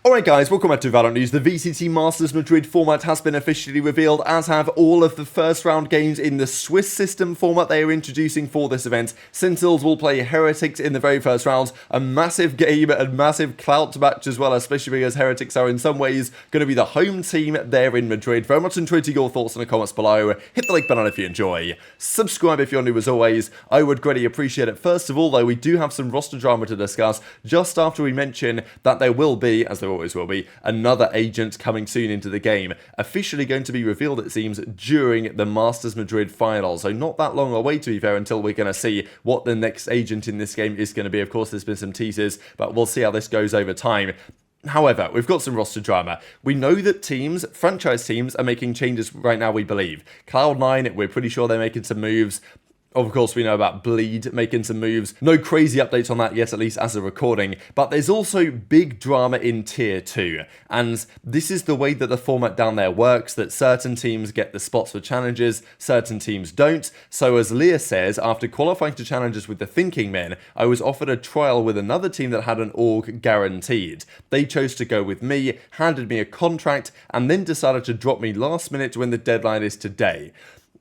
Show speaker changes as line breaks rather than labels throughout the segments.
Alright guys, welcome back to VALORANT News. The VCT Masters Madrid format has been officially revealed, as have all of the first round games in the Swiss system format they are introducing for this event. Sentinels will play Heretics in the very first round, a massive game and massive clout match as well, especially because Heretics are in some ways going to be the home team there in Madrid. Very much enjoyed your thoughts in the comments below. Hit the like button if you enjoy. Subscribe if you're new as always. I would greatly appreciate it. First of all though, we do have some roster drama to discuss just after we mention that there will be, as there always will be, another agent coming soon into the game. Officially going to be revealed, it seems, during the Masters Madrid final. So not that long away, to be fair, until we're going to see what the next agent in this game is going to be. Of course, there's been some teasers, but we'll see how this goes over time. However, we've got some roster drama. We know that teams, franchise teams, are making changes right now, we believe. Cloud9, we're pretty sure they're making some moves. Of course, we know about Bleed making some moves. No crazy updates on that yet, at least as a recording. But there's also big drama in Tier 2. And this is the way that the format down there works, that certain teams get the spots for challenges, certain teams don't. So as Leah says, after qualifying to challenges with the Thinking Men, I was offered a trial with another team that had an org guaranteed. They chose to go with me, handed me a contract, and then decided to drop me last minute when the deadline is today.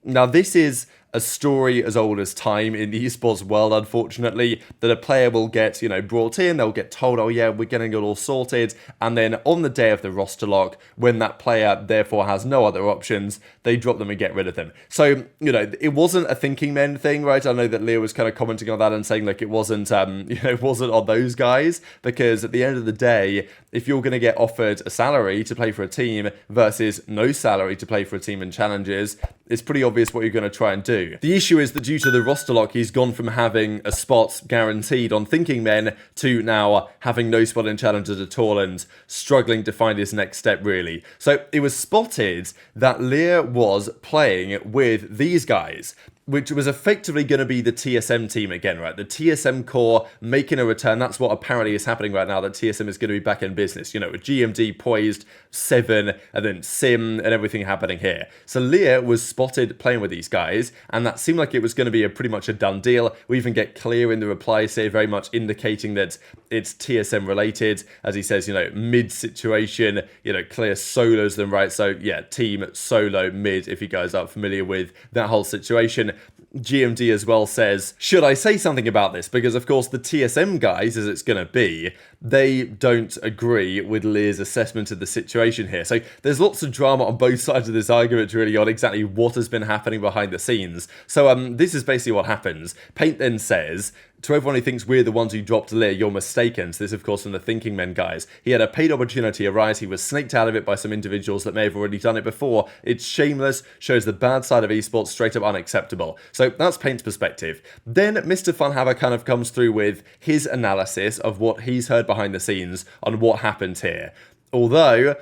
Now, this is a story as old as time in the esports world, unfortunately, that a player will get, brought in, they'll get told, oh yeah, we're getting it all sorted, and then on the day of the roster lock, when that player therefore has no other options, they drop them and get rid of them. So, it wasn't a Thinking Men thing, right? I know that Leo was kind of commenting on that and saying, like, it wasn't, it wasn't on those guys, because at the end of the day, if you're going to get offered a salary to play for a team versus no salary to play for a team in challenges, it's pretty obvious what you're going to try and do. The issue is that due to the roster lock, he's gone from having a spot guaranteed on Thinking Men to now having no spot in challenges at all and struggling to find his next step, really. So it was spotted that Lear was playing with these guys, which was effectively going to be the TSM team again, right? The TSM core making a return. That's what apparently is happening right now, that TSM is going to be back in business. With Gen.G, Poised, Seven, and then Sim, and everything happening here. So Leah was spotted playing with these guys, and that seemed like it was going to be pretty much a done deal. We even get Clear in the replies here, very much indicating that it's TSM related. As he says, mid situation, Clear solos them, right? So yeah, team, solo, mid, if you guys aren't familiar with that whole situation. GMD as well says, should I say something about this? Because of course the TSM guys, as it's going to be, they don't agree with Lear's assessment of the situation here. So there's lots of drama on both sides of this argument really on exactly what has been happening behind the scenes. So this is basically what happens. Paint then says, to everyone who thinks we're the ones who dropped Lear, you're mistaken. So this, of course, from the Thinking Men guys. He had a paid opportunity arise. He was snaked out of it by some individuals that may have already done it before. It's shameless, shows the bad side of esports, straight up unacceptable. So that's Paint's perspective. Then Mr. Funhaver kind of comes through with his analysis of what he's heard behind the scenes on what happened here. Although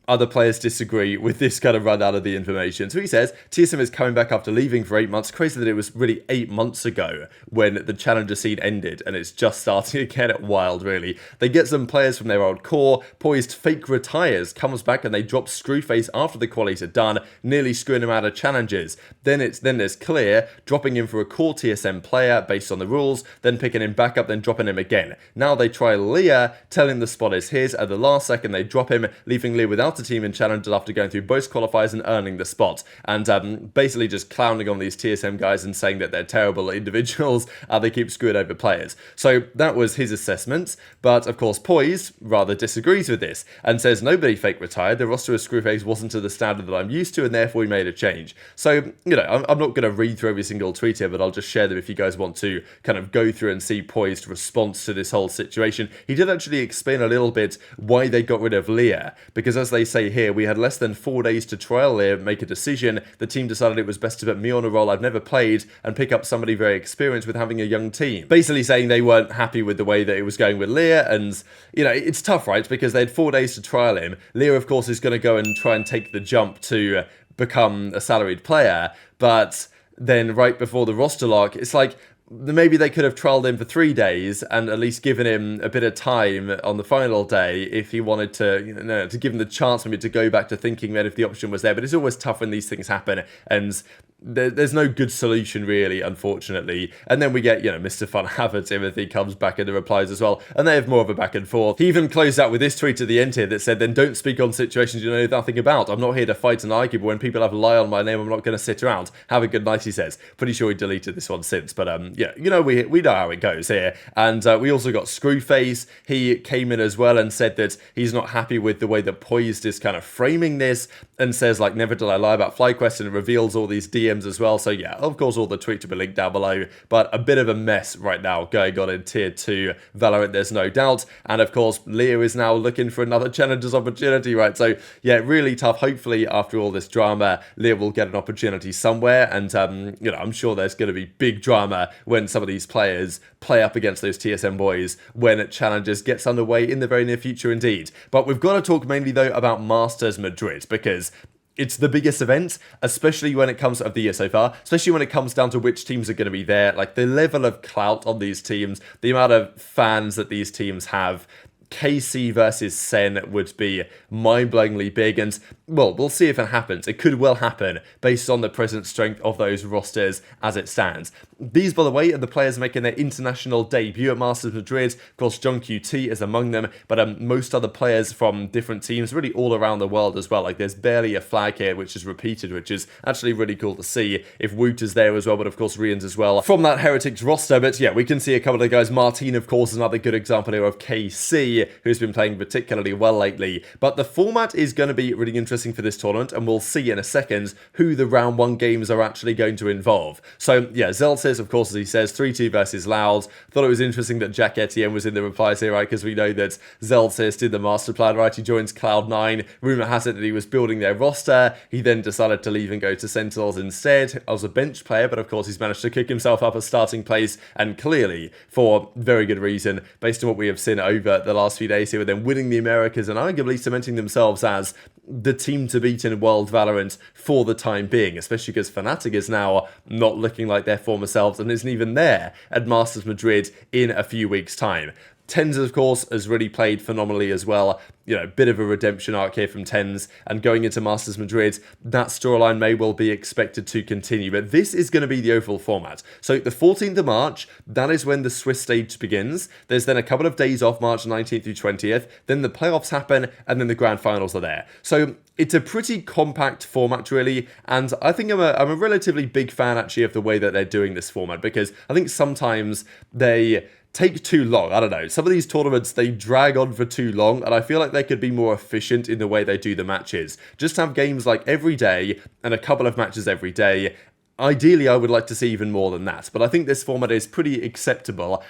other players disagree with this kind of rundown of the information. So he says, TSM is coming back after leaving for 8 months. Crazy that it was really 8 months ago when the challenger scene ended, and it's just starting again. Wild, really. They get some players from their old core. Poised fake retires, comes back, and they drop Screwface after the qualies are done, nearly screwing him out of challenges. Then there's Clear, dropping him for a core TSM player based on the rules, then picking him back up, then dropping him again. Now they try Leah, telling the spot is his. At the last second, they drop him, leaving Leah without a team in challenges after going through both qualifiers and earning the spot, and basically just clowning on these TSM guys and saying that they're terrible individuals, they keep screwing over players. So that was his assessment, but of course Poised rather disagrees with this and says nobody fake retired, the roster of Screwface wasn't to the standard that I'm used to, and therefore we made a change. So, I'm not going to read through every single tweet here, but I'll just share them if you guys want to kind of go through and see Poised response to this whole situation. He did actually explain a little bit why they got rid of Leah, because as they say here, we had less than 4 days to trial Leah, make a decision. The team decided it was best to put me on a role I've never played and pick up somebody very experienced with having a young team. Basically saying they weren't happy with the way that it was going with Leah, and, it's tough, right? Because they had 4 days to trial him. Leah, of course, is going to go and try and take the jump to become a salaried player, but then right before the roster lock, it's like, maybe they could have trialled him for 3 days and at least given him a bit of time on the final day if he wanted to, to give him the chance maybe to go back to Thinking Men if the option was there. But it's always tough when these things happen, and there's no good solution really, unfortunately. And then we get, Mr. Fun Haver Timothy comes back in the replies as well, and they have more of a back and forth. He even closed out with this tweet at the end here that said, "Then don't speak on situations you know nothing about. I'm not here to fight and argue, but when people have a lie on my name, I'm not going to sit around. Have a good night," he says. Pretty sure he deleted this one since, but yeah, we know how it goes here. And we also got Screwface. He came in as well and said that he's not happy with the way that Poised is kind of framing this, and says, like, "Never did I lie about FlyQuest," and it reveals all these DMs as well. So yeah, of course, all the tweets will be linked down below, but a bit of a mess right now going on in Tier 2 Valorant, there's no doubt. And of course, Leo is now looking for another challenger's opportunity, right? So yeah, really tough. Hopefully, after all this drama, Leo will get an opportunity somewhere, and I'm sure there's going to be big drama when some of these players play up against those TSM boys when Challengers gets underway in the very near future indeed. But we've got to talk mainly though about Masters Madrid, because it's the biggest event, especially when it comes of the year so far, especially when it comes down to which teams are going to be there, like the level of clout on these teams, the amount of fans that these teams have. KC versus Sen would be mind-blowingly big, and, well, we'll see if it happens. It could well happen based on the present strength of those rosters as it stands. These, by the way, are the players making their international debut at Masters Madrid. Of course, John QT is among them, but most other players from different teams, really all around the world as well. Like, there's barely a flag here which is repeated, which is actually really cool to see. If Woot is there as well, but of course Rian's as well from that Heretics roster. But yeah, we can see a couple of guys. Martin, of course, is another good example here of KC, who's been playing particularly well lately. But the format is going to be really interesting for this tournament, and we'll see in a second who the round 1 games are actually going to involve. So yeah, Zelsis, of course, as he says, 3-2 versus Loud. Thought it was interesting that Jack Etienne was in the replies here, right? Because we know that Zelsis did the master plan, right? He joins Cloud9. Rumor has it that he was building their roster. He then decided to leave and go to Sentinels instead as a bench player, but of course he's managed to kick himself up a starting place, and clearly for very good reason, based on what we have seen over the last few days here, with them winning the Americas and arguably cementing themselves as the team to beat in World Valorant for the time being, especially because Fnatic is now not looking like their former selves and isn't even there at Masters Madrid in a few weeks' time. Tens, of course, has really played phenomenally as well. Bit of a redemption arc here from Tens, and going into Masters Madrid, that storyline may well be expected to continue. But this is going to be the overall format. So the 14th of March, that is when the Swiss stage begins. There's then a couple of days off, March 19th through 20th. Then the playoffs happen, and then the grand finals are there. So it's a pretty compact format, really, and I think I'm a relatively big fan, actually, of the way that they're doing this format, because I think sometimes they take too long. I don't know. Some of these tournaments, they drag on for too long, and I feel like they could be more efficient in the way they do the matches. Just have games like every day and a couple of matches every day. Ideally, I would like to see even more than that, but I think this format is pretty acceptable.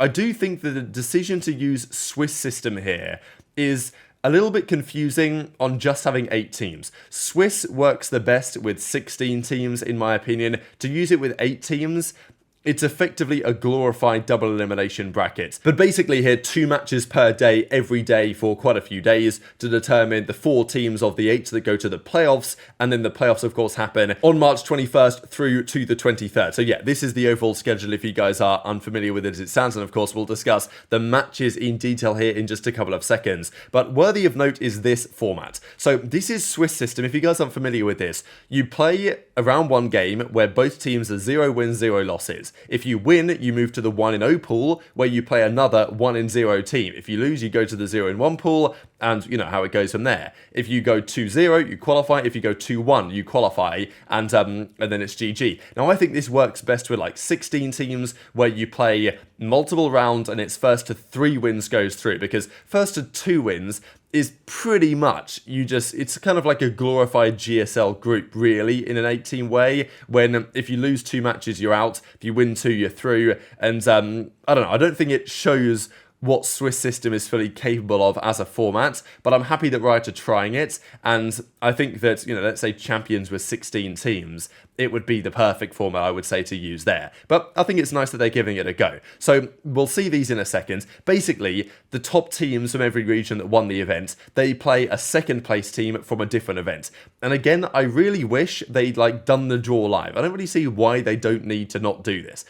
I do think that the decision to use Swiss system here is a little bit confusing on just having 8 teams. Swiss works the best with 16 teams, in my opinion. To use it with 8 teams, it's effectively a glorified double elimination bracket. But basically here, 2 matches per day, every day for quite a few days to determine the 4 teams of the 8 that go to the playoffs. And then the playoffs, of course, happen on March 21st through to the 23rd. So yeah, this is the overall schedule if you guys are unfamiliar with it as it sounds. And of course, we'll discuss the matches in detail here in just a couple of seconds. But worthy of note is this format. So this is Swiss system. If you guys aren't familiar with this, you play a round 1 game where both teams are 0 wins, 0 losses. If you win, you move to the 1-0 pool, where you play another 1-0 team. If you lose, you go to the 0-1 pool, and you know how it goes from there. If you go 2-0, you qualify. If you go 2-1, you qualify, and then it's GG. Now, I think this works best with like 16 teams, where you play multiple rounds, and it's first to 3 wins goes through, because first to 2 wins is pretty much, it's kind of like a glorified GSL group, really, in an 8-team way, when if you lose 2 matches, you're out. If you win 2, you're through. And I don't know, I don't think it shows what Swiss system is fully capable of as a format, but I'm happy that Riot are trying it, and I think that, let's say Champions with 16 teams, it would be the perfect format, I would say, to use there. But I think it's nice that they're giving it a go. So we'll see these in a second. Basically, the top teams from every region that won the event, they play a second place team from a different event. And again, I really wish they'd done the draw live. I don't really see why they don't need to not do this.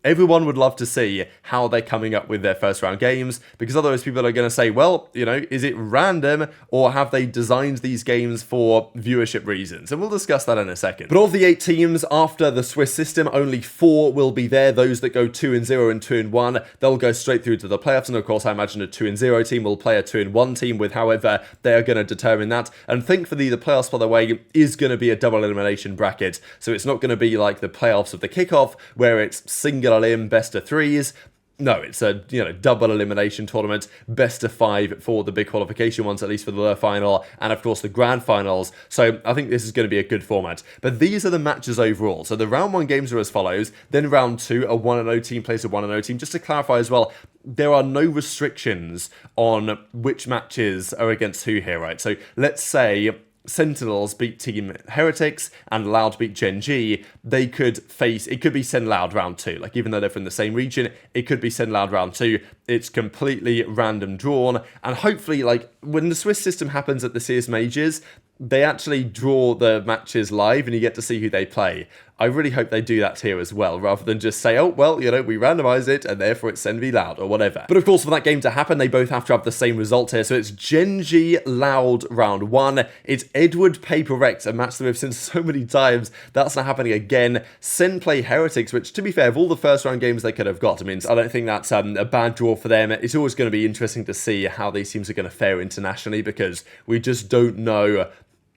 Everyone would love to see how they're coming up with their first round games, because otherwise people are going to say, well, is it random, or have they designed these games for viewership reasons? And we'll discuss that in a second. But of the 8 teams after the Swiss system, only 4 will be there. Those that go 2-0 and 2-1, they'll go straight through to the playoffs. And of course, I imagine a 2-0 team will play a 2-1 team with however they are going to determine that. And thankfully, the playoffs, by the way, is going to be a double elimination bracket. So it's not going to be like the playoffs of the kickoff, where it's single elim, best of 3s. No, it's a double elimination tournament, best of 5 for the big qualification ones, at least for the final, and of course the grand finals. So I think this is going to be a good format. But these are the matches overall. So the round 1 games are as follows. Then round 2, a 1-0 team plays a 1-0 team. Just to clarify as well, there are no restrictions on which matches are against who here, right? So let's say Sentinels beat Team Heretics and Loud beat Gen.G, they could face, it could be Sen Loud round 2. Like, even though they're from the same region, it could be Sen Loud round 2. It's completely random drawn. And hopefully, like, when the Swiss system happens at the CS Majors, they actually draw the matches live and you get to see who they play. I really hope they do that here as well, rather than just say, oh, well, we randomize it and therefore it's Sen v Loud or whatever. But of course, for that game to happen, they both have to have the same result here. So it's Gen.G Loud round 1. It's Edward Paper Rex, a match that we've seen so many times. That's not happening again. Sen play Heretics, which, to be fair, of all the first round games they could have got, I mean, I don't think that's a bad draw for them. It's always going to be interesting to see how these teams are going to fare internationally, because we just don't know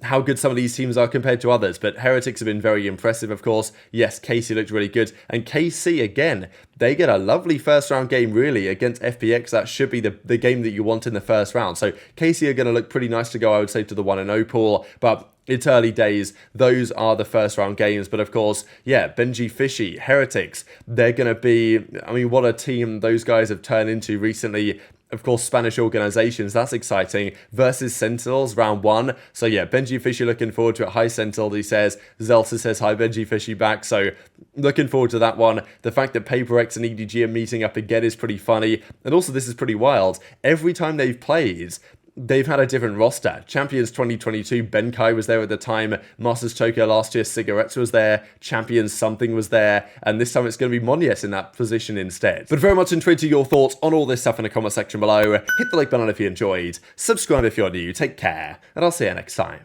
how good some of these teams are compared to others. But Heretics have been very impressive, of course. Yes, KC looked really good. And KC, again, they get a lovely first round game, really, against FPX. That should be the game that you want in the first round. So KC are going to look pretty nice to go, I would say, to the 1-0 pool. But it's early days. Those are the first round games. But of course, yeah, Benji Fishy, Heretics, they're going to be, I mean, what a team those guys have turned into recently. Of course, Spanish organizations, that's exciting, versus Sentinels, round 1. So yeah, Benji Fishy looking forward to it. Hi, Sentinel, he says. Zelta says hi, Benji Fishy back. So looking forward to that one. The fact that PaperX and EDG are meeting up again is pretty funny. And also, this is pretty wild. Every time they've played, they've had a different roster. Champions 2022, Benkai was there at the time. Masters Tokyo last year, Cigarettes was there. Champions something was there. And this time it's going to be Monies in that position instead. But very much intrigued to your thoughts on all this stuff in the comment section below. Hit the like button if you enjoyed. Subscribe if you're new. Take care. And I'll see you next time.